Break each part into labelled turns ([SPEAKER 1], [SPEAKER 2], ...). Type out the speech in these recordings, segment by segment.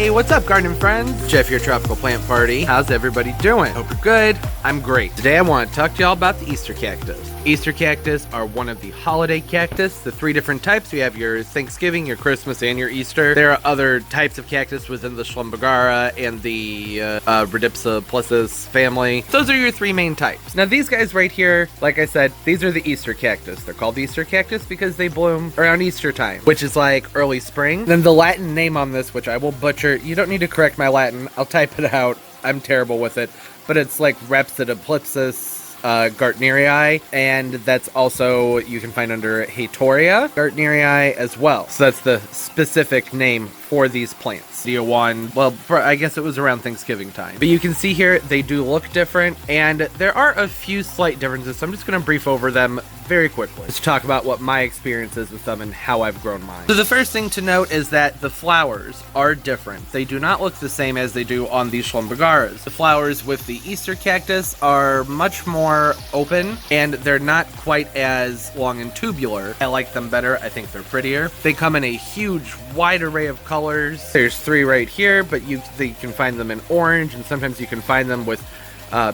[SPEAKER 1] Hey, what's up, gardening friends? Jeff, your Tropical Plant Party. How's everybody doing? Hope you're good. I'm great. Today I want to talk to y'all about the Easter cactus. Easter cactus are one of the holiday cactus. The three different types. We have your Thanksgiving, your Christmas, and your Easter. There are other types of cactus within the Schlumbergera and the rhipsalidopsis family. Those are your three main types. Now these guys right here, like I said, these are the Easter cactus. They're called Easter cactus because they bloom around Easter time, which is like early spring. Then the Latin name on this, which I will butcher, you don't need to correct my Latin. I'll type it out. I'm terrible with it. But it's like rhipsalidopsis gaertneri, and that's also, you can find under Hatiora gaertneri as well. So that's the specific name for these plants. Well, I guess it was around Thanksgiving time. But you can see here, they do look different, and there are a few slight differences, so I'm just going to brief over them very quickly to talk about what my experience is with them and how I've grown mine. So the first thing to note is that the flowers are different. They do not look the same as they do on these Schlumbergeras. The flowers with the Easter cactus are much more open, and they're not quite as long and tubular. I like them better. I think they're prettier. They come in a huge, wide array of colors. There's three right here, but you can find them in orange, and sometimes you can find them with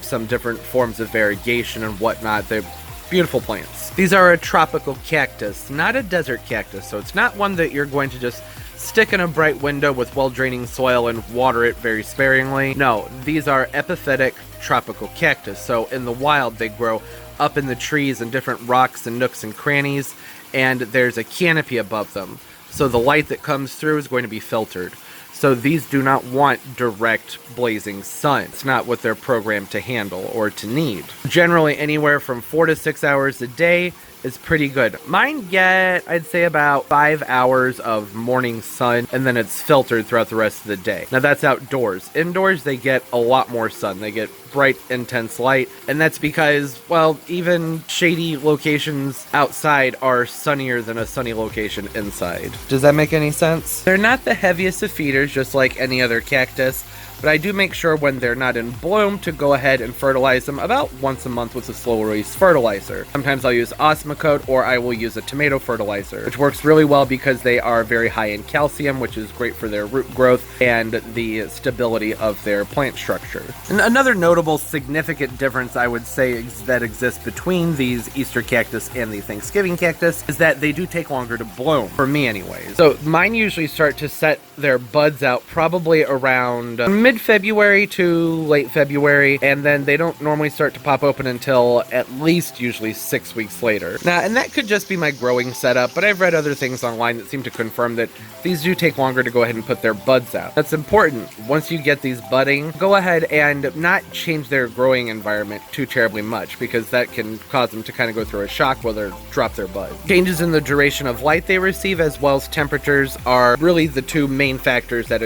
[SPEAKER 1] some different forms of variegation and whatnot. They're beautiful plants. These are a tropical cactus, not a desert cactus, so it's not one that you're going to just stick in a bright window with well-draining soil and water it very sparingly. No, these are epiphytic tropical cactus, so in the wild they grow up in the trees and different rocks and nooks and crannies, and there's a canopy above them, so the light that comes through is going to be filtered. So these do not want direct blazing sun. It's not what they're programmed to handle or to need. Generally anywhere from 4 to 6 hours a day is pretty good. Mine get, I'd say, about 5 hours of morning sun, and then it's filtered throughout the rest of the day. Now that's outdoors. Indoors, they get a lot more sun. They get bright, intense light, and that's because, well, even shady locations outside are sunnier than a sunny location inside. Does that make any sense? They're not the heaviest of feeders, just like any other cactus, but I do make sure when they're not in bloom to go ahead and fertilize them about once a month with a slow-release fertilizer. Sometimes I'll use Osmocote, or I will use a tomato fertilizer, which works really well because they are very high in calcium, which is great for their root growth and the stability of their plant structure. And another notable significant difference I would say that exists between these Easter cactus and the Thanksgiving cactus is that they do take longer to bloom, for me anyways. So mine usually start to set their buds out probably around mid-February to late February, and then they don't normally start to pop open until at least usually 6 weeks later. Now, and that could just be my growing setup, but I've read other things online that seem to confirm that these do take longer to go ahead and put their buds out. That's important. Once you get these budding, go ahead and not change their growing environment too terribly much, because that can cause them to kind of go through a shock while they drop their buds. Changes in the duration of light they receive as well as temperatures are really the two main factors that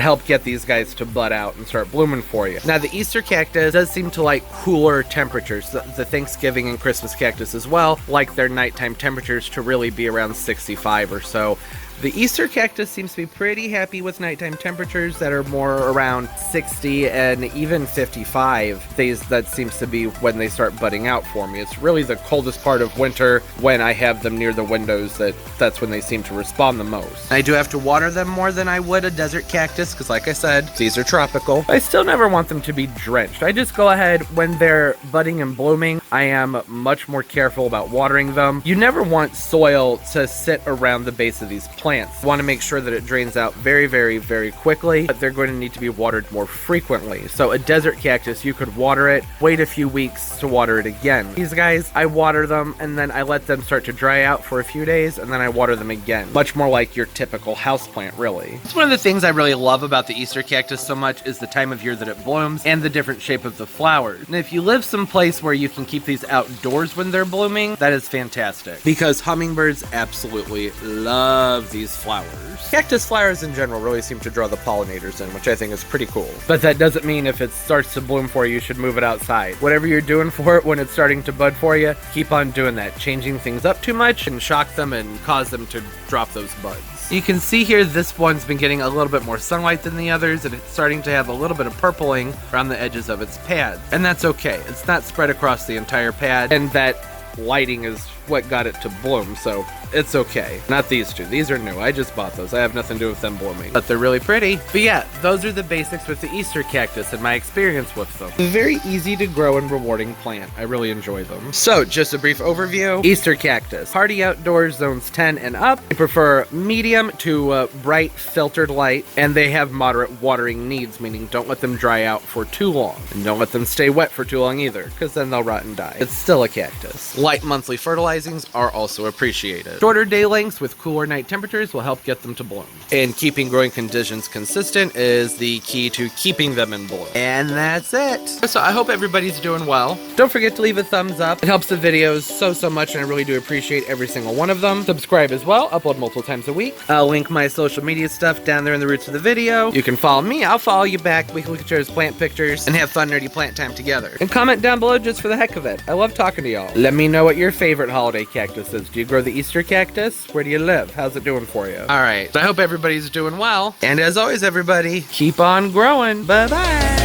[SPEAKER 1] help get these guys to bud out and start blooming for you. Now the Easter cactus does seem to like cooler temperatures. The Thanksgiving and Christmas cactus as well like their nighttime temperatures to really be around 65 or so. The Easter cactus seems to be pretty happy with nighttime temperatures that are more around 60 and even 55. That seems to be when they start budding out for me. It's really the coldest part of winter when I have them near the windows that's when they seem to respond the most. I do have to water them more than I would a desert cactus because, like I said, these are tropical. I still never want them to be drenched. I just go ahead when they're budding and blooming. I am much more careful about watering them. You never want soil to sit around the base of these plants. You want to make sure that it drains out very, very, very quickly, but they're going to need to be watered more frequently. So a desert cactus, you could water it, wait a few weeks to water it again. These guys, I water them and then I let them start to dry out for a few days and then I water them again. Much more like your typical houseplant, really. It's one of the things I really love about the Easter cactus so much is the time of year that it blooms and the different shape of the flowers. And if you live someplace where you can keep these outdoors when they're blooming, that is fantastic because hummingbirds absolutely love these flowers. Cactus flowers in general really seem to draw the pollinators in, which I think is pretty cool. But that doesn't mean if it starts to bloom for you, you should move it outside. Whatever you're doing for it when it's starting to bud for you, keep on doing that. Changing things up too much and shock them and cause them to drop those buds. You can see here this one's been getting a little bit more sunlight than the others, and it's starting to have a little bit of purpling around the edges of its pad. And that's okay. It's not spread across the entire pad, and that lighting is what got it to bloom, so it's okay. Not these two. These are new. I just bought those. I have nothing to do with them blooming. But they're really pretty. But yeah, those are the basics with the Easter cactus and my experience with them. Very easy to grow and rewarding plant. I really enjoy them. So, just a brief overview. Easter cactus. Party outdoors, zones 10 and up. They prefer medium to bright filtered light, and they have moderate watering needs, meaning don't let them dry out for too long. And don't let them stay wet for too long either, because then they'll rot and die. It's still a cactus. Light monthly fertilizings are also appreciated. Shorter day lengths with cooler night temperatures will help get them to bloom. And keeping growing conditions consistent is the key to keeping them in bloom. And that's it. So I hope everybody's doing well. Don't forget to leave a thumbs up. It helps the videos so much, and I really do appreciate every single one of them. Subscribe as well. Upload multiple times a week. I'll link my social media stuff down there in the roots of the video. You can follow me. I'll follow you back. We can look at each other's plant pictures and have fun nerdy plant time together. And comment down below just for the heck of it. I love talking to y'all. Let me know what your favorite holiday cactus is. Do you grow the Easter cactus? Where do you live? How's it doing for you? All right. I hope everybody's doing well. And as always, everybody, keep on growing. Bye-bye.